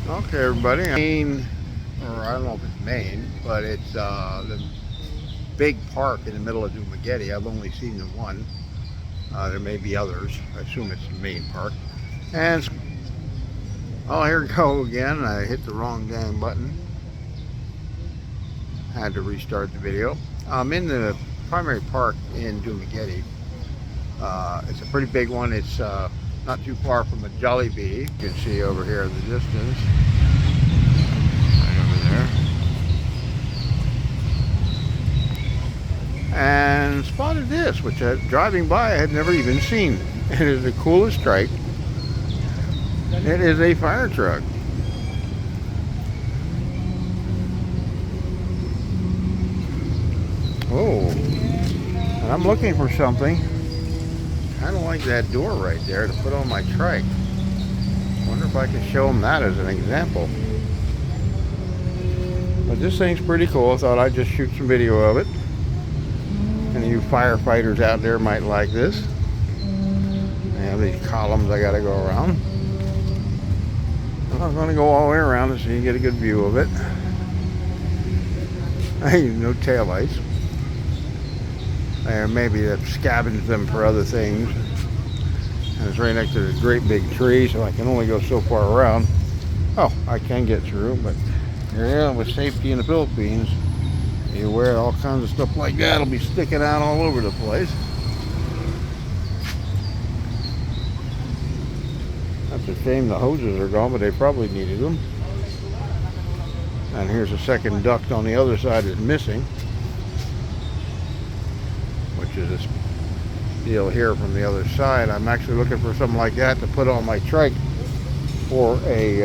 Okay, everybody. Maine, or I don't know if it's Maine, but it's the big park in the middle of Dumaguete. I've only seen the one. There may be others. I assume it's the main park. And oh, here we go again. I hit the wrong dang button. Had to restart the video. I'm in the primary park in Dumaguete. It's a pretty big one. It's not too far from a Jollibee. You can see over here in the distance. Right over there. And spotted this, which driving by I had never even seen. It is the coolest trike. It is a fire truck. Oh, and I'm looking for something kind of like that door right there to put on my trike. Wonder if I could show them that as an example. But this thing's pretty cool. I thought I'd just shoot some video of it. Any of you firefighters out there might like this. I have these columns I gotta go around. I'm gonna go all the way around so you get a good view of it. No taillights. Maybe that scavenged them for other things. And it's right next to this great big tree, so I can only go so far around. Oh, I can get through, but yeah, with safety in the Philippines, you wear all kinds of stuff like that. It'll be sticking out all over the place. That's a shame the hoses are gone, but they probably needed them. And here's a second duct on the other side that's missing, which is this deal here from the other side. I'm actually looking for something like that to put on my trike for a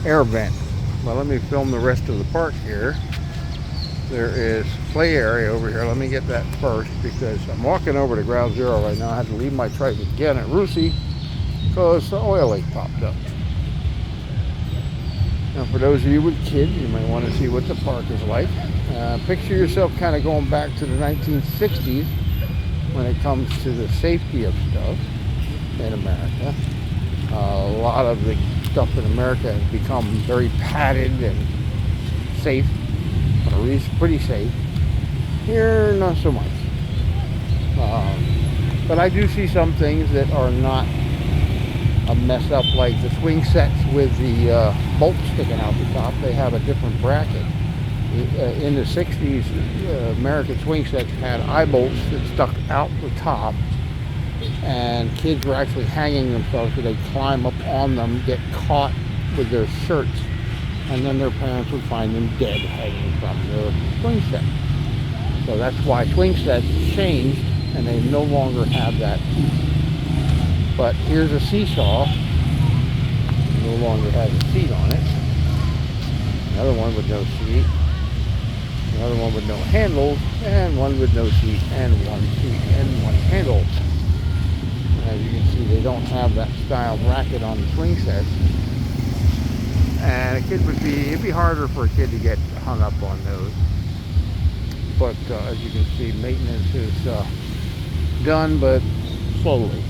air vent. Well, let me film the rest of the park here. There is play area over here. Let me get that first because I'm walking over to ground zero right now. I had to leave my trike again at Rusi because the oil leak popped up. Now, for those of you with kids, you might want to see what the park is like. Picture yourself kind of going back to the 1960s when it comes to the safety of stuff in America. A lot of the stuff in America has become very padded and safe, or at least pretty safe. Here, not so much. But I do see some things that are not a mess up, like the swing sets with the bolts sticking out the top. They have a different bracket. In the 60s, American swing sets had eye bolts that stuck out the top, and kids were actually hanging themselves so they'd climb up on them, get caught with their shirts, and then their parents would find them dead hanging from the swing set. So that's why swing sets changed, and they no longer have that piece. But here's a seesaw. It no longer has a seat on it. Another one with no seat. Another one with no handles, and one with no seat, and one seat, and one handle. As you can see, they don't have that style bracket on the swing sets. And it'd be harder for a kid to get hung up on those. But as you can see, maintenance is done, but slowly.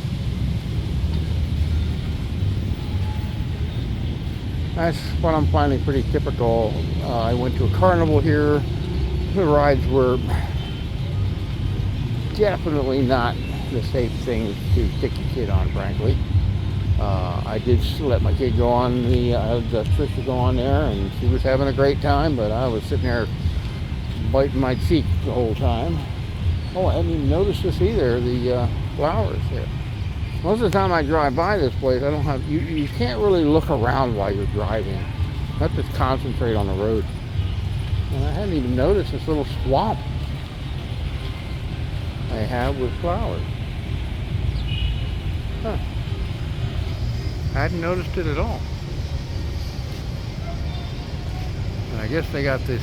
That's what I'm finding pretty typical. I went to a carnival here. The rides were definitely not the safe thing to stick your kid on, frankly. I did let my kid go on the Trisha go on there, and she was having a great time, but I was sitting there biting my cheek the whole time. Oh, I hadn't even noticed this either, the flowers here. Most of the time I drive by this place, I don't have, you can't really look around while you're driving. You have to concentrate on the road. And I hadn't even noticed this little swamp they have with flowers. Huh. I hadn't noticed it at all. And I guess they got this,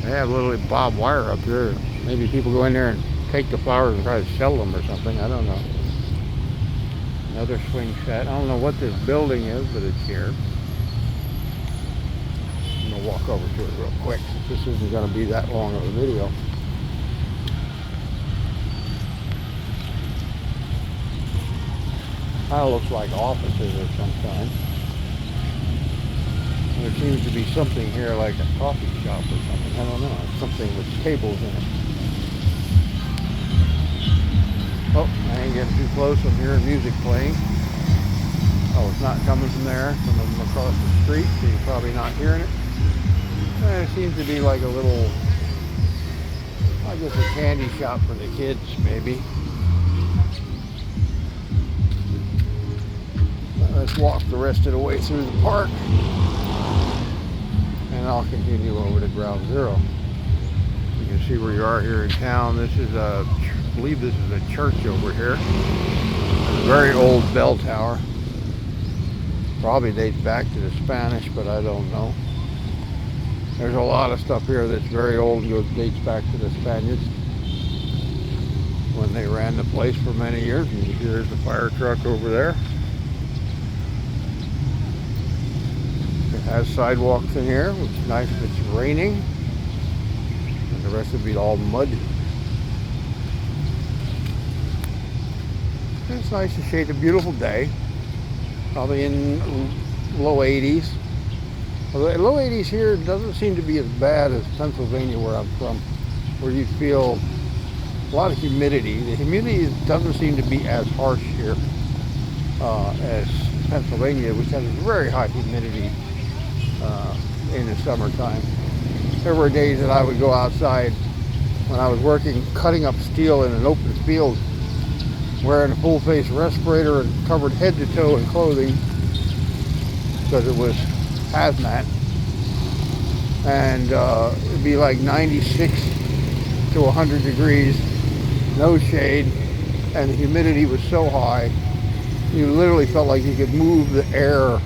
they have literally barbed wire up there. Maybe people go in there and take the flowers and try to sell them or something. I don't know. Another swing set. I don't know what this building is, but it's here. I'm going to walk over to it real quick since this isn't going to be that long of a video. Kind of looks like offices of some kind. There seems to be something here like a coffee shop or something. I don't know. It's something with tables in it. Oh, I ain't getting too close. I'm hearing music playing. Oh, it's not coming from there. Some of them across the street, so you're probably not hearing it. It seems to be like a little, I guess, a candy shop for the kids, maybe. Let's walk the rest of the way through the park, and I'll continue over to Ground Zero. You can see where you are here in town. This is I believe this is a church over here. A very old bell tower. Probably dates back to the Spanish, but I don't know. There's a lot of stuff here that's very old and dates back to the Spaniards when they ran the place for many years. And here's the fire truck over there. It has sidewalks in here, which is nice if it's raining. And the rest would be all mud. It's nice to shade a beautiful day. Probably in low 80s. Although low 80s here doesn't seem to be as bad as Pennsylvania, where I'm from, where you feel a lot of humidity. The humidity doesn't seem to be as harsh here as Pennsylvania, which has very high humidity in the summertime. There were days that I would go outside when I was working, cutting up steel in an open field, wearing a full-face respirator and covered head to toe in clothing because it was hazmat, and it'd be like 96 to 100 degrees, no shade, and the humidity was so high you literally felt like you could move the air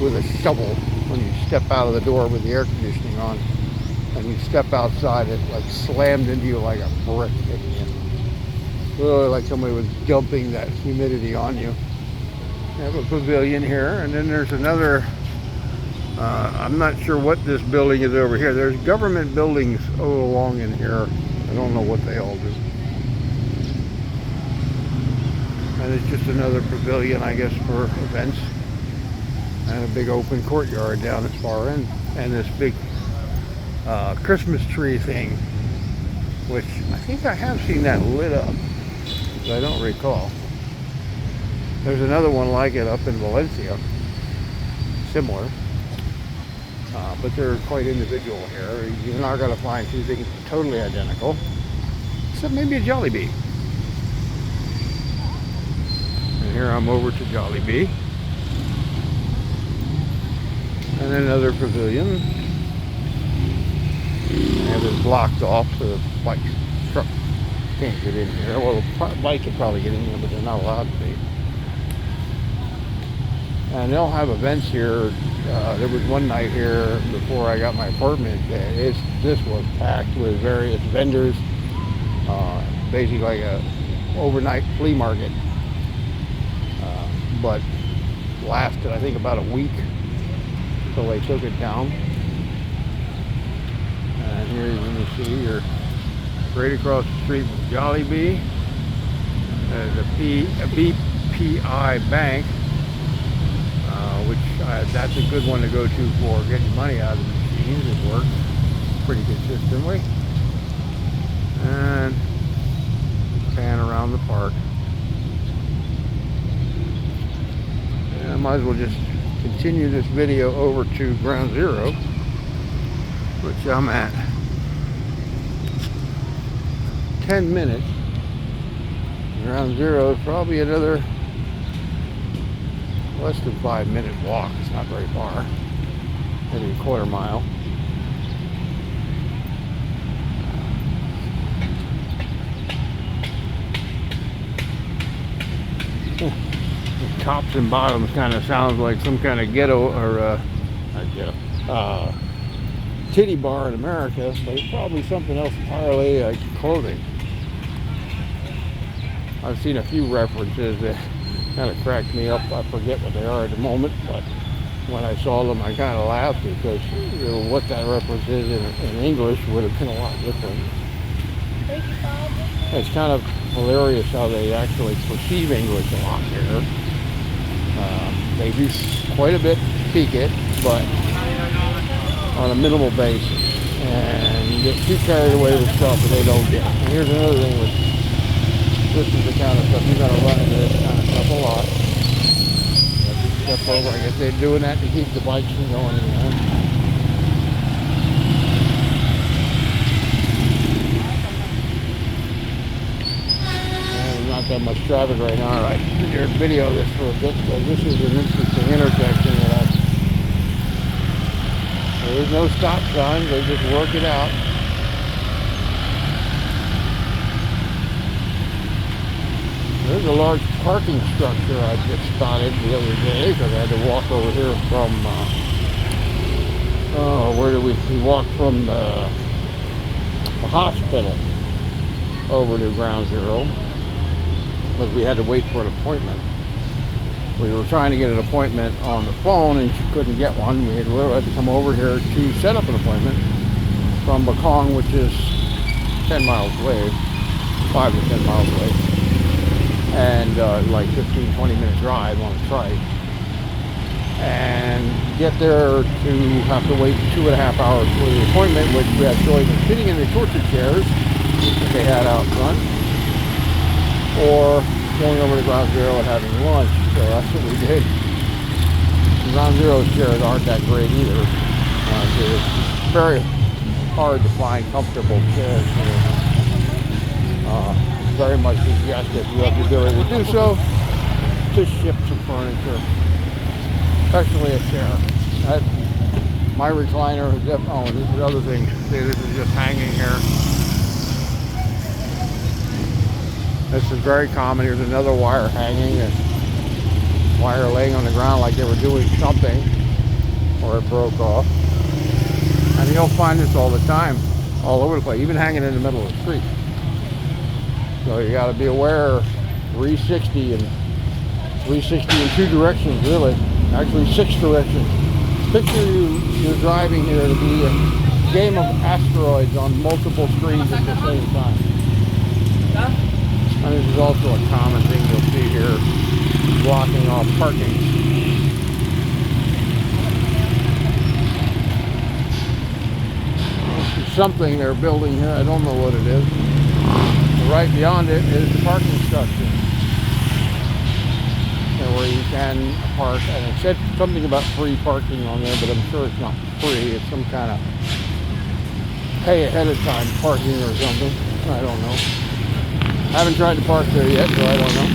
with a shovel when you step out of the door with the air conditioning on, and you step outside, it like slammed into you like a brick hitting you. Really like somebody was dumping that humidity on you. We have a pavilion here, and then there's another, I'm not sure what this building is over here. There's government buildings all along in here. I don't know what they all do. And it's just another pavilion, I guess, for events. And a big open courtyard down this far end. And this big Christmas tree thing, which I think I have seen that lit up, but I don't recall. There's another one like it up in Valencia, similar, but they're quite individual here. You're not going to find two things totally identical, except maybe a Jollibee. And here I'm over to Jollibee. And another pavilion. And it's blocked off, so the bike truck can't get in here. Well, the bike could probably get in here, but they're not allowed to be. And they'll have events here. There was one night here before I got my apartment. This was packed with various vendors. Basically like a overnight flea market. But lasted, I think, about a week until they took it down. And here you can see you're right across the street from Jollibee. The BPI Bank, which that's a good one to go to for getting money out of the machines. It works pretty consistently. And pan around the park. And I might as well just continue this video over to Ground Zero, which I'm at. 10 minutes. Ground Zero is probably another less than 5-minute walk. It's not very far, maybe a quarter mile. The tops and bottoms kind of sounds like some kind of ghetto, or not ghetto, titty bar in America, but it's probably something else entirely, like clothing. I've seen a few references that kind of cracked me up. I forget what they are at the moment, but when I saw them, I kind of laughed because what that reference is in English would have been a lot different. It's kind of hilarious how they actually perceive English a lot here. They do quite a bit speak it, but on a minimal basis. And you get too carried away with stuff that they don't get. And here's another thing with this is the kind of stuff you're going to run into this kind of stuff a lot. Step over. I guess they're doing that to keep the bikes from going in. Not that much traffic right now. I did video this for a bit because this is an interesting intersection that there's no stop signs, they just work it out. There's a large parking structure I just spotted the other day because I had to walk over here from where did we walked from the hospital over to Ground Zero. Because we had to wait for an appointment. We were trying to get an appointment on the phone and she couldn't get one. We had to come over here to set up an appointment from Bakong, which is 10 miles away, 5 to 10 miles away, and like 15-20 minute drive on a trike. And get there to have to wait 2.5 hours for the appointment, which we had choice of sitting in the torture chairs that they had out front, or going over to Ground Zero and having lunch. So that's what we did. Ground Zero's chairs aren't that great either. It's very hard to find comfortable chairs here. Very much suggest if you have the ability to do so, to ship some furniture, especially a chair. My recliner, oh, and this is the other thing. See, this is just hanging here. This is very common. Here's another wire hanging, a wire laying on the ground like they were doing something, or it broke off. And you'll find this all the time, all over the place, even hanging in the middle of the street. So you got to be aware. 360 in 2 directions, really. Actually 6 directions. Picture you're driving here to be a game of asteroids on multiple screens at the same time. And this is also a common thing you'll see here, blocking off parking. This is something they're building here. I don't know what it is. Right beyond it is the parking structure, where you can park. And it said something about free parking on there, but I'm sure it's not free. It's some kind of pay ahead of time parking or something. I don't know. I haven't tried to park there yet, so I don't know.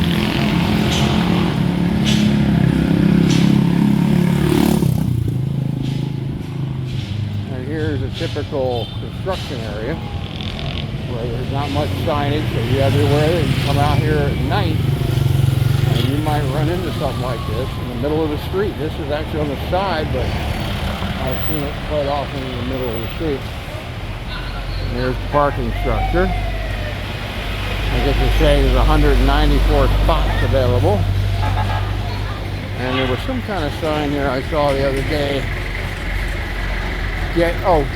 And here's a typical construction area where there's not much signage, so you have to wear it and come out here at night and you might run into something like this in the middle of the street. This is actually on the side, but I've seen it quite often in the middle of the street. And here's the parking structure. I guess they're saying there's 194 spots available. And there was some kind of sign here I saw the other day.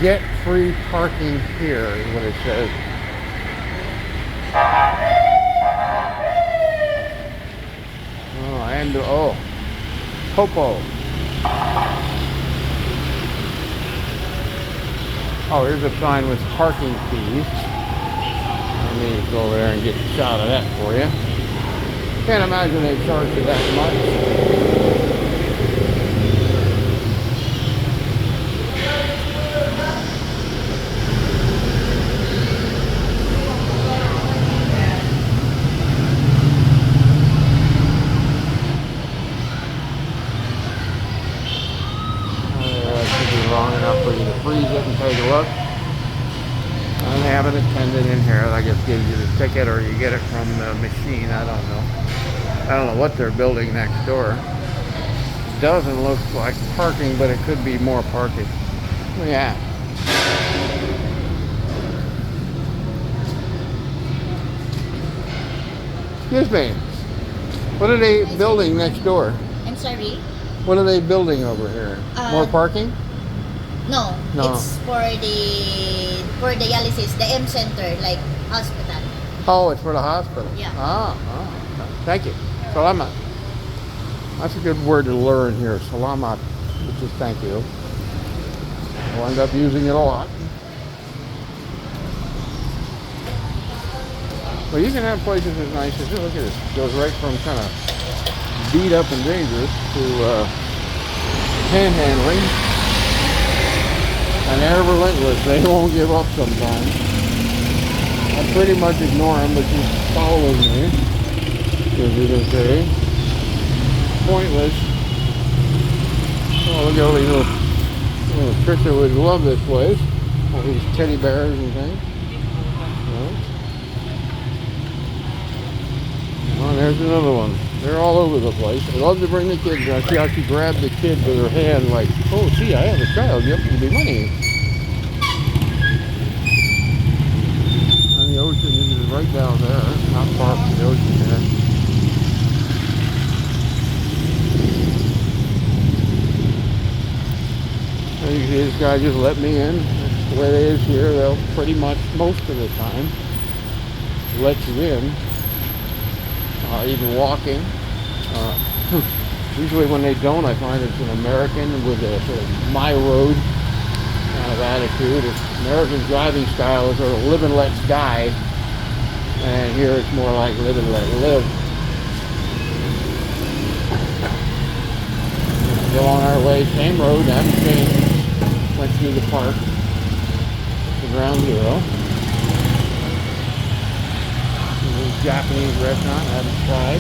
Get free parking here is what it says. Popo. Oh, here's a sign with parking fees. Let me go over there and get a shot of that for you. Can't imagine they charge you that much. Long enough for you to freeze it and take a look. And they have an attendant in here that I guess gives you the ticket, or you get it from the machine. I don't know. I don't know what they're building next door. Doesn't look like parking, but it could be more parking. Yeah. Excuse me. What are they building next door? I'm sorry? What are they building over here? More parking? No, No. it's for dialysis, the M center, like hospital. Oh, it's for the hospital. Yeah. Thank you. Salamat. That's a good word to learn here. Salamat, which is thank you. We'll end up using it a lot. Well, you can have places as nice as this. Look at this. It goes right from kind of beat up and dangerous to panhandling. And they're relentless. They won't give up sometimes. I pretty much ignore them, but she's following me. As you can see. Pointless. Oh, look at all these little Trisha would love this place. All these teddy bears and things. Oh, there's another one. They're all over the place. I love to bring the kids. I see how she grabbed the kid with her hand like, oh, see, I have a child. You have to give me money. And the ocean is right down there. Not far from the ocean there. And you see this guy just let me in. That's the way it is here. They'll pretty much, most of the time, let you in. Even walking. Usually when they don't, I find it's an American with a sort of my road kind of attitude. American driving style is sort of live and let die, and here it's more like live and let live. Still on our way, same road, haven't changed. Went through the park to Ground Zero. Japanese restaurant I haven't tried.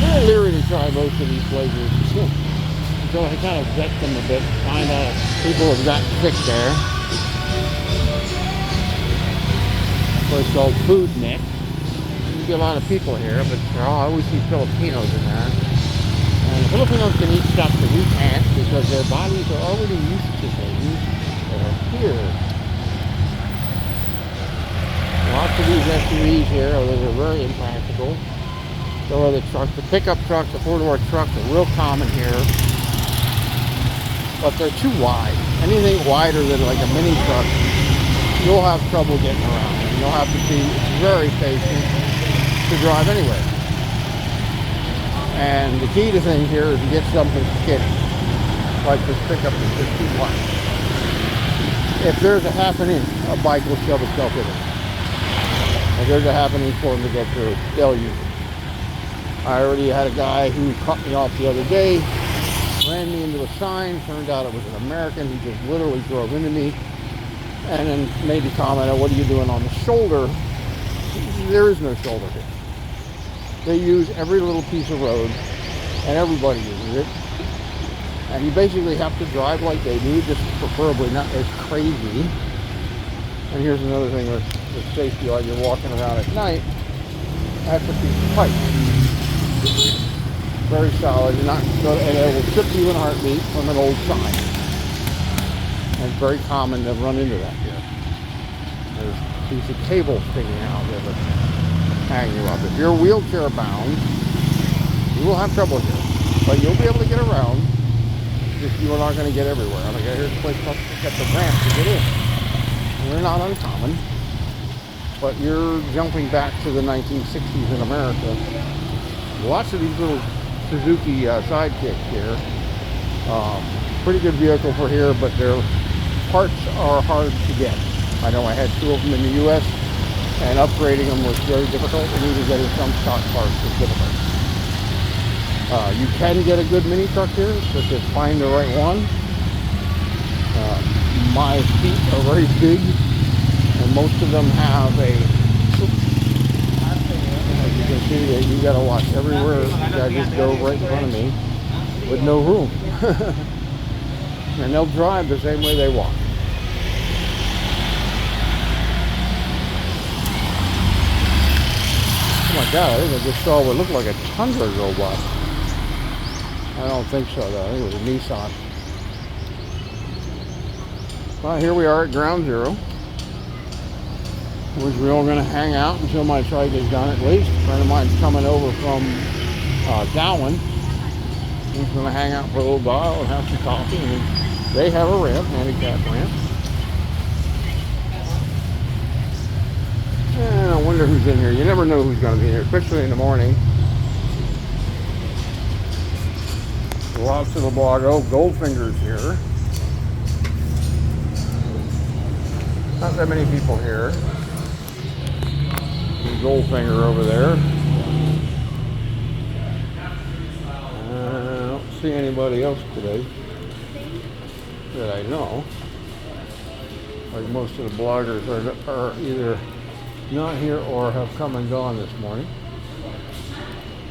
I'm leery to try most of these places. So I kind of vet them a bit, find out if people have gotten sick there. A place called Food Neck. You get a lot of people here, but I always see Filipinos in there. And the Filipinos can eat stuff that we can't because their bodies are already used to things that are here. Lots of these SUVs here, those are very impractical. So are the trucks, the pickup trucks, the four-door trucks are real common here. But they're too wide. Anything wider than like a mini truck, you'll have trouble getting around. And you'll have to be very patient to drive anywhere. And the key to things here is to get something skinny. Like this pickup is just too wide. If there's a half an inch, a bike will shove itself in it. If there's a happening for them to get through, they'll use it. I already had a guy who cut me off the other day, ran me into a sign, turned out it was an American. He just literally drove into me and then made the comment, what are you doing on the shoulder? There is no shoulder here. They use every little piece of road and everybody uses it. And you basically have to drive like they do, just preferably not as crazy. And here's another thing with safety while you're walking around at night. That's a piece of pipe. Very solid. You're not, and it will trip you in a heartbeat from an old sign. And it's very common to run into that here. There's a piece of cable sticking out there that hang you up. If you're wheelchair bound, you will have trouble here. But you'll be able to get around. Just you are not going to get everywhere. I mean, here's a place to get the ramp to get in. They're not uncommon, but you're jumping back to the 1960s in America. Lots of these little Suzuki sidekicks here. Pretty good vehicle for here, but their parts are hard to get. I know I had two of them in the U.S., and upgrading them was very difficult, and even getting some stock parts was difficult. You can get a good mini truck here, but to find the right one. My feet are very big, and most of them have a, as you can see, you gotta watch everywhere. You gotta just go right in front of me with no room. And they'll drive the same way they walk. Oh my God, I think I just saw what looked like a Tundra go by. I don't think so though, I think it was a Nissan. Well, here we are at Ground Zero, which we're all going to hang out until my trike is done at least. A friend of mine's coming over from Gowan. He's going to hang out for a little while and have some coffee. And they have a ramp, handicap ramp. And I wonder who's in here. You never know who's going to be here, especially in the morning. Lots of the blog. Oh, Goldfinger's here. Not that many people here. Goldfinger over there. I don't see anybody else today that I know. Like most of the bloggers are either not here or have come and gone this morning.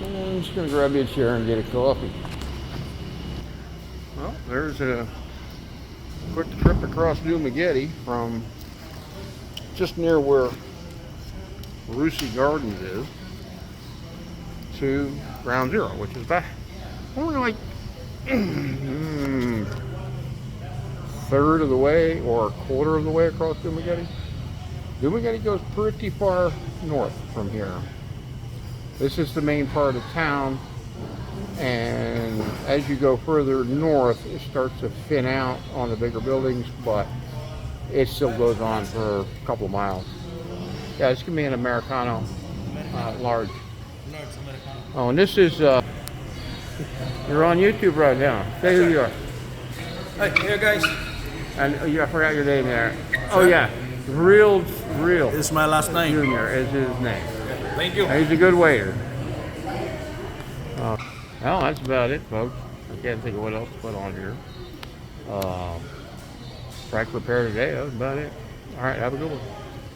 And I'm just going to grab you a chair and get a coffee. Well, there's a quick trip across Dumaguete from just near where Russi Gardens is to Ground Zero, which is about only like third of the way or a quarter of the way across Dumaguete. Dumaguete goes pretty far north from here. This is the main part of town, and as you go further north, it starts to thin out on the bigger buildings, but it still goes on for a couple of miles. Yeah, this can be an Americano, large. Oh, and this is, you're on YouTube right now. Say who you are. Hi, here guys. And I forgot your name there. Oh yeah, Real This is my last name. Junior is his name. Thank you. He's a good waiter. Well, that's about it, folks. I can't think of what else to put on here. Trike repair today, that was about it. All right, have a good one.